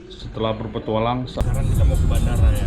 Setelah berpetualang, sekarang kita mau ke bandara ya.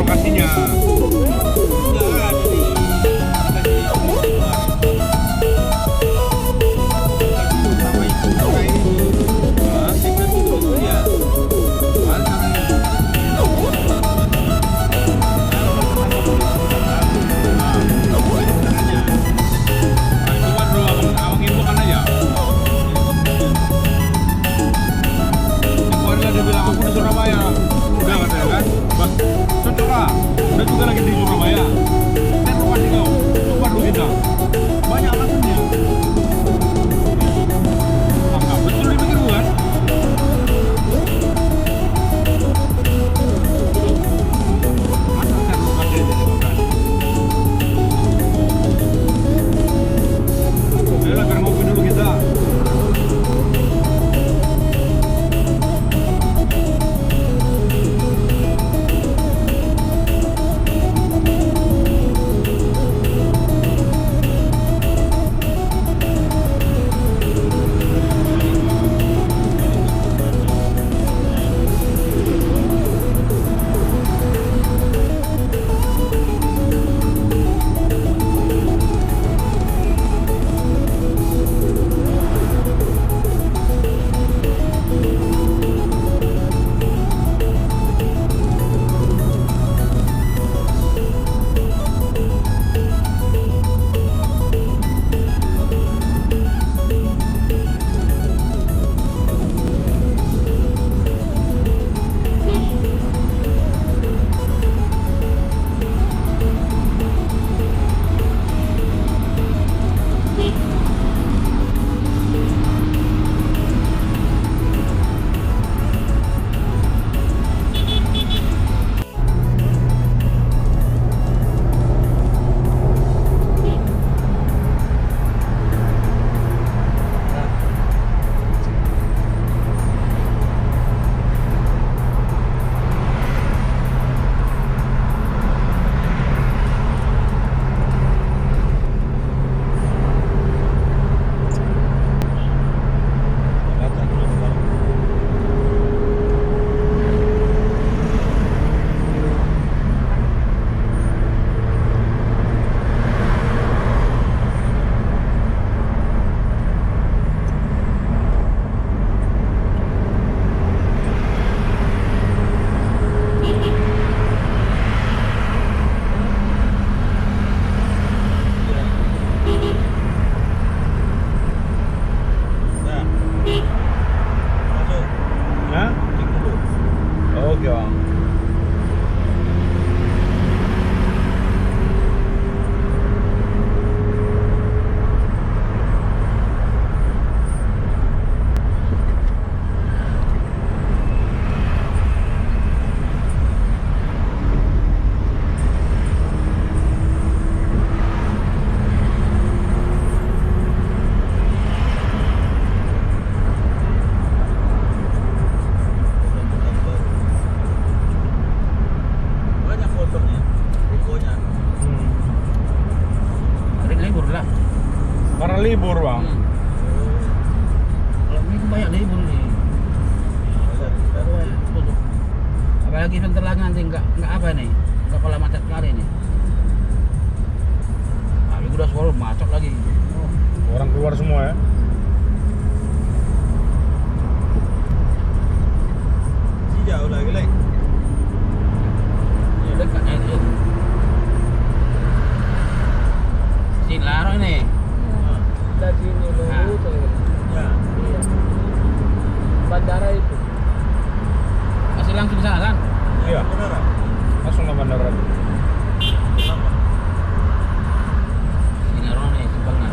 lokasinya. Enggak ada di sama itu kayak ini. Nah, segmen itu ya. Dia bilang aku di Surabaya, udah katanya kan, bah, cocok lah, udah juga lagi di Surabaya, dan rumah di kau, coba dulu kita, banyak alasannya, nggak betul dipikir bukan? Masa kan rumah dia jadi makan? Udah lah, biar ngopi dulu kita. Oke bang. Karena libur bang. Kalau ini banyak libur nih. Apalagi sebentar lagi nanti nggak apa nih, nggak kalau macet kali nih. Tapi udah sore macet lagi. Orang keluar semua ya. Jauh lagi lagi. Ya dekatnya itu. Silaro ini. Dari ini dulu tuh. Ya. Iya. Bandara itu. Masih langsung sana kan? Iya. Beneran. Langsung ke bandara. Silaro nih simpelnya.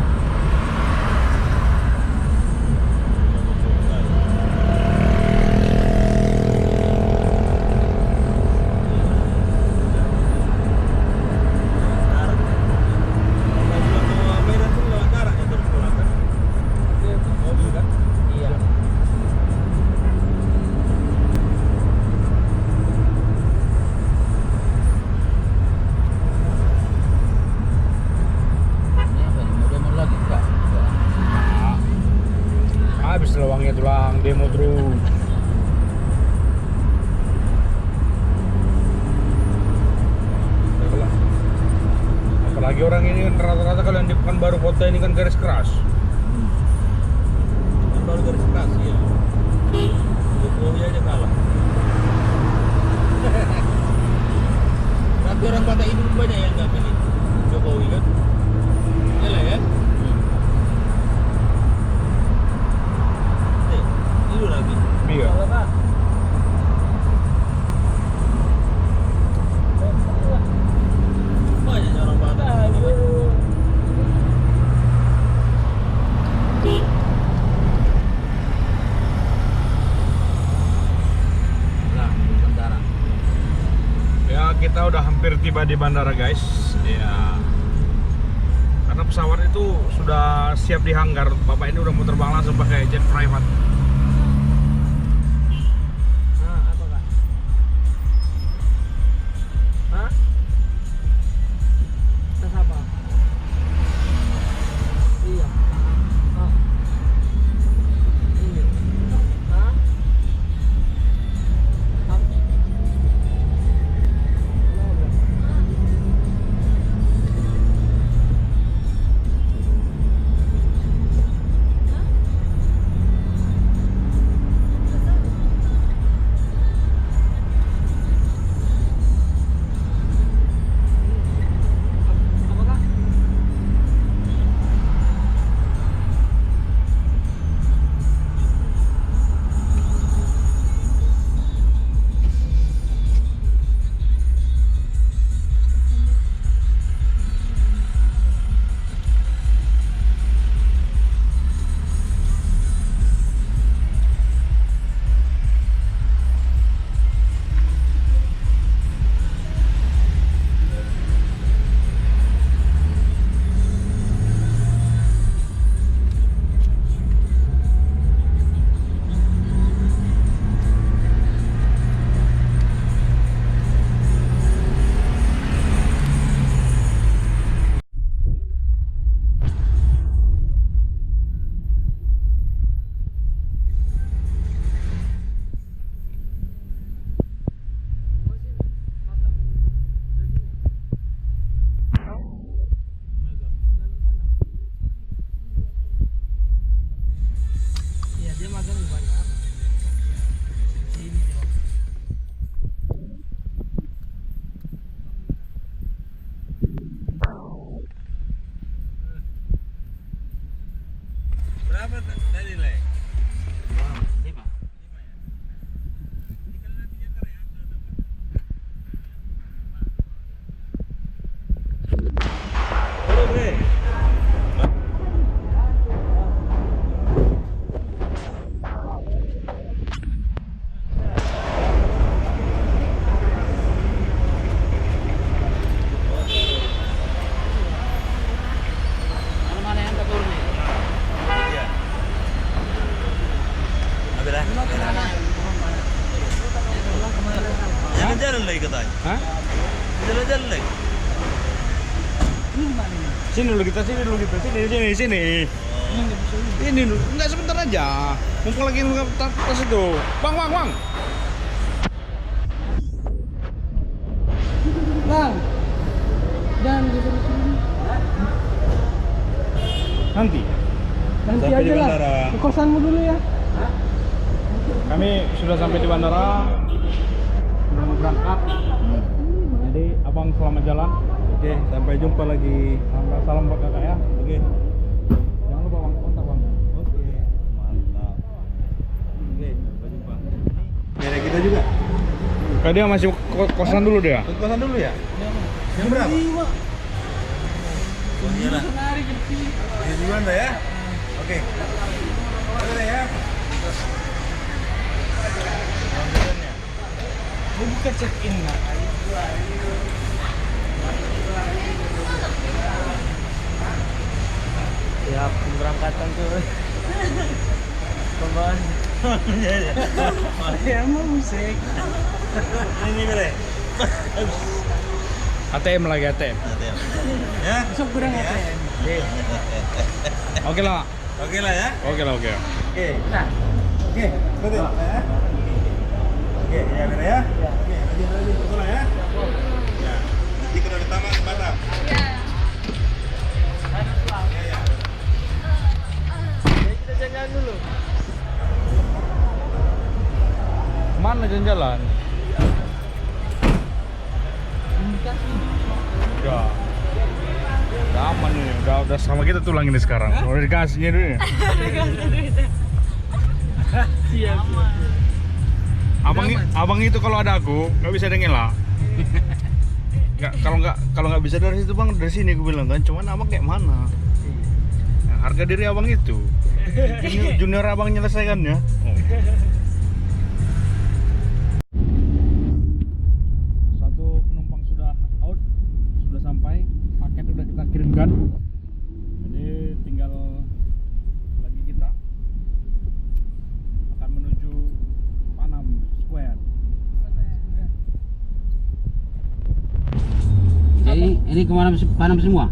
Iya. Apalagi orang ini kan rata-rata kalau yang di Pekanbaru kota ini kan garis keras. Baru garis keras ya. Jokowi aja kalah. Tapi orang Batak ini banyak yang nggak pilih Jokowi kan? Iyalah ya. Itu lagi. Iya. Kalau Kak. Banyak orang Batak ini kan. Lah, bandara. Ya kita udah hampir tiba di bandara guys. Ya. Karena pesawat itu sudah siap di hanggar. Bapak ini udah mau terbang langsung pakai jet private. Hah, apa Kak? Hah? Tas apa? Iya. Hah? Ini. Hah? Hah? Kenapa? Apakah? Iya, dia magang di bandara. Sini dia. Berapa tadi Lek? 5. Halo Bre. Mana yang tak turun nih? Iya. Ambil lah. Jalan-jalan lagi katanya. Hah? Jalan-jalan lagi. Sini dulu kita, sini. Ini dulu, enggak sebentar aja. Mumpung lagi tas itu. Bang. Bang. Jangan disuruh sini. Nanti. Nanti Sampai di aja lah. bandara. Ke kosanmu dulu ya. Kami sudah sampai di bandara. Sudah mau berangkat. Jadi abang selamat jalan. Oke, sampai jumpa lagi. Salam buat kakak ya. Oke. Jangan lupa bang, kontak bang. Oke. Mantap. Oke, sampai jumpa. Nenek kita juga. Kayak dia masih kosan dulu dia. Ke kosan dulu ya? Jam berapa? Oh iya lah. Ini duluan dah ya? Oke. Oke ya. Ini bukan check in lah. Siap pemberangkatan tuh. Pembawaan. Ya mau musik. Ini Bre. ATM lagi ATM. Ya? Besok kurang Ya. ATM. Oke lah. Oke lah ya? Oke. Oke. Nah, Oke, betul ya. Oke, ya Bre ya. Oke, rajin betul ya. Ya. Nanti kalau di taman Batam. badan jalan. Udah aman nih, udah sama kita tulang ini sekarang. Udah dikasihnya dulu ya. Siap. Abang itu kalau ada aku nggak bisa dengen lah. Kalau nggak bisa dari situ bang, dari sini aku bilang kan. Cuman abang kayak mana? Nah, harga diri abang itu. Junior abang nyelesaikannya. Satu penumpang sudah out, sudah sampai, paket sudah kita kirimkan. Jadi tinggal lagi kita akan menuju Panam Square. Jadi ini kemana Panam semua?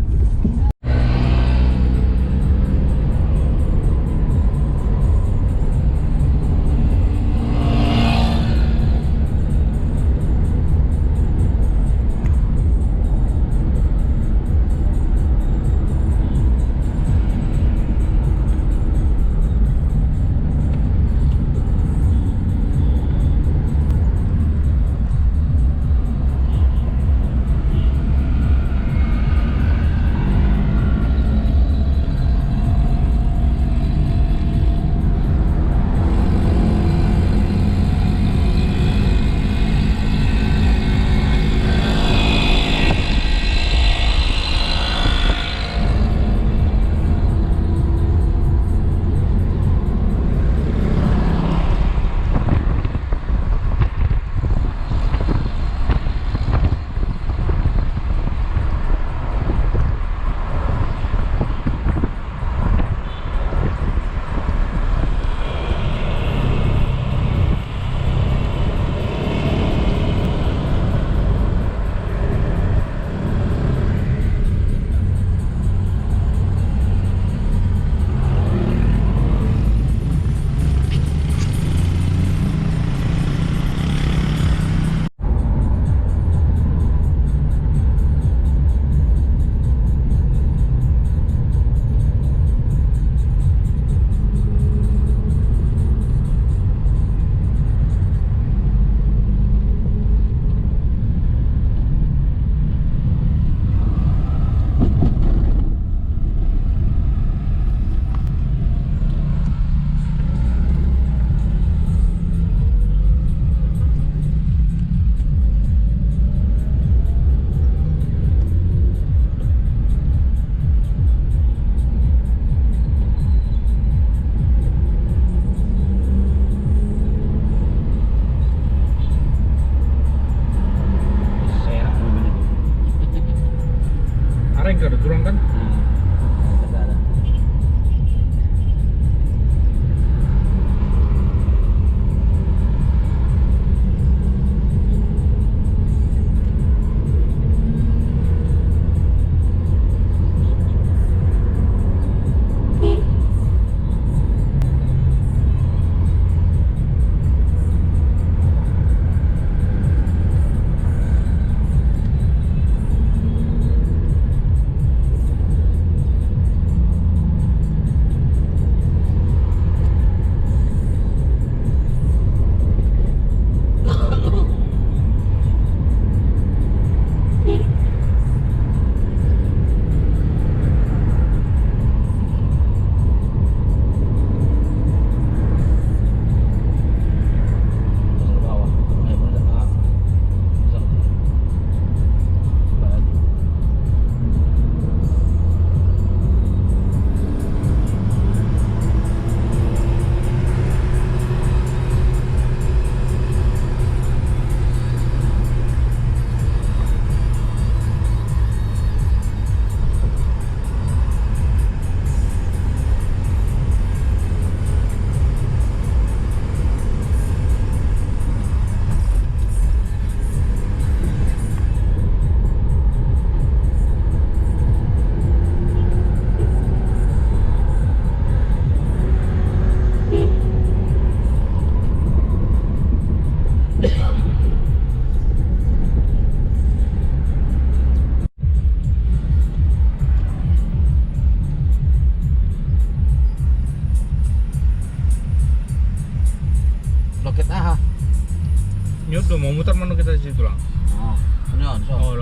Areng ada turun kan?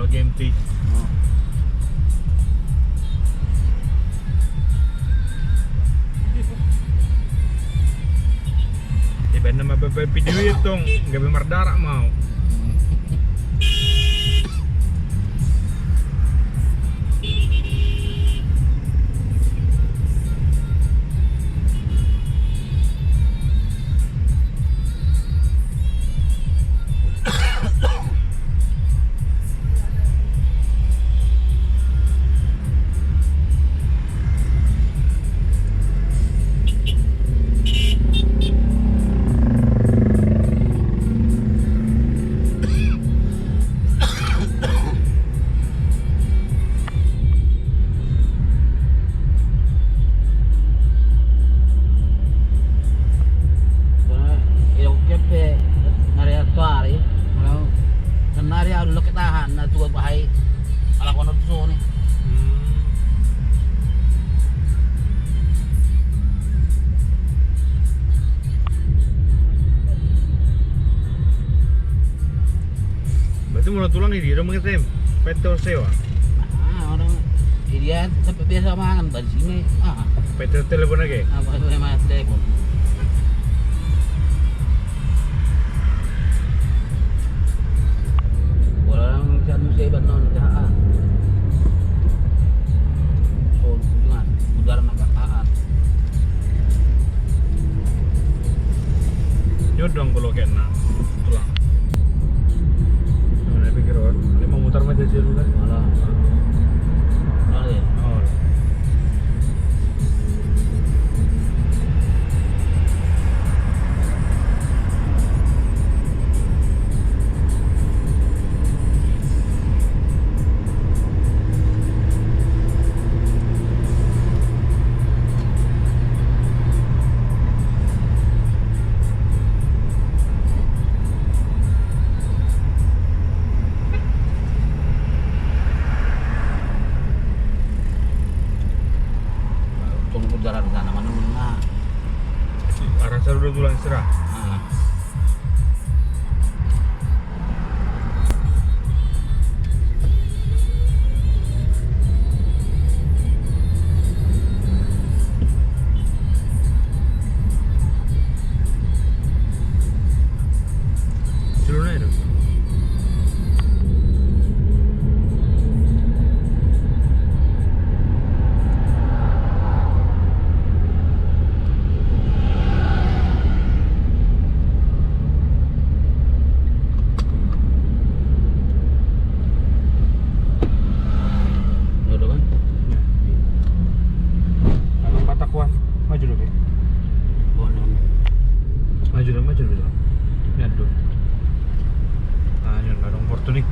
kalau GMT. Oh. Tiba nama bebek video itu nggak berdarah mau. Berarti mulai tulang ini dia udah mengirim PT sewa. Orang dia sampai biasa makan dari sini. PT telepon lagi. Apa itu memang telepon. Orang kan mesti benar dah. So, dengan udara nak taat. Nyodong kalau kena tulang. Nah, pikir orang, ini mau mutar meja dulu kan? Malah. Malah ya. Oh. Tunggu jalan sana mana. Arah saya udah tulang serah. Turun aja dong. Udah kan? Kalau patakuan maju dulu. Bonon. Maju dulu. Lihat dulu. Nah, ini ada dong Fortunik.